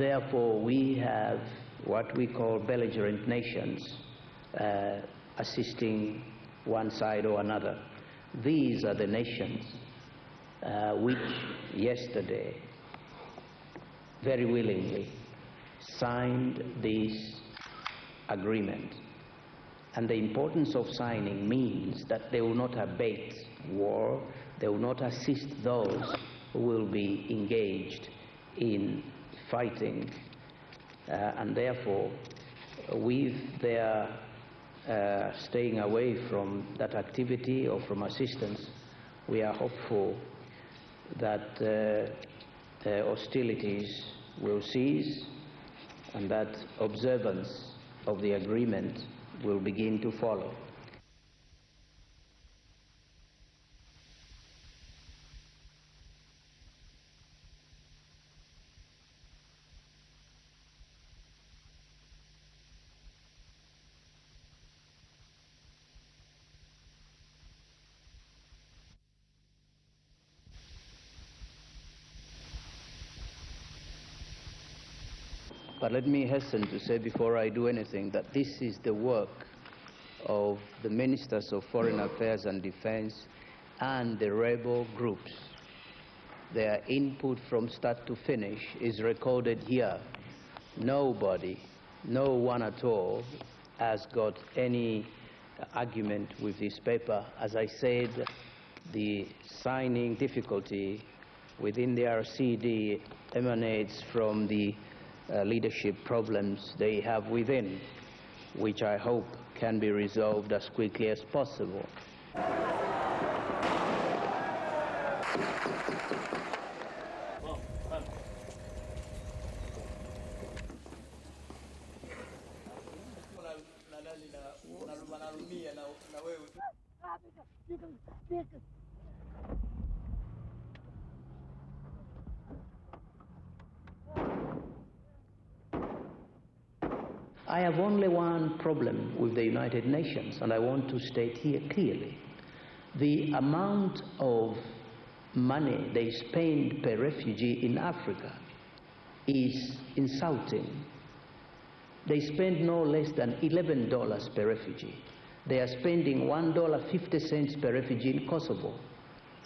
Therefore, we have what we call belligerent nations assisting one side or another. These are the nations which yesterday very willingly signed this agreement. And the importance of signing means that they will not abate war, they will not assist those who will be engaged in fighting, and therefore, with their staying away from that activity or from assistance, we are hopeful that hostilities will cease and that observance of the agreement will begin to follow. But let me hasten to say before I do anything that this is the work of the Ministers of Foreign Affairs and Defense and the rebel groups. Their input from start to finish is recorded here. Nobody, no one at all, has got any argument with this paper. As I said, the signing difficulty within the RCD emanates from the leadership problems they have within, which I hope can be resolved as quickly as possible. I have only one problem with the United Nations, and I want to state here clearly. The amount of money they spend per refugee in Africa is insulting. They spend no less than $11 per refugee. They are spending $1.50 per refugee in Kosovo.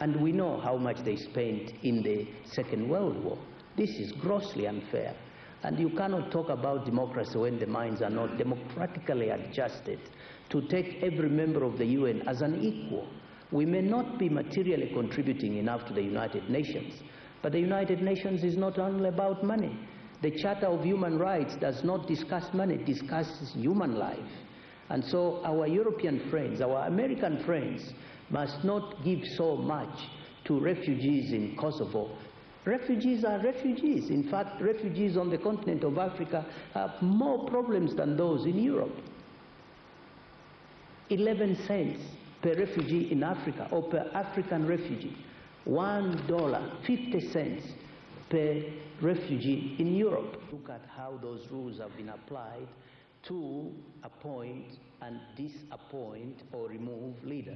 And we know how much they spent in the Second World War. This is grossly unfair. And you cannot talk about democracy when the minds are not democratically adjusted to take every member of the UN as an equal. We may not be materially contributing enough to the United Nations, but the United Nations is not only about money. The Charter of Human Rights does not discuss money, it discusses human life. And so our European friends, our American friends, must not give so much to refugees in Kosovo. Refugees are refugees. In fact, refugees on the continent of Africa have more problems than those in Europe. 11 cents per refugee in Africa, or per African refugee. $1.50 per refugee in Europe. Look at how those rules have been applied to appoint and disappoint or remove leaders.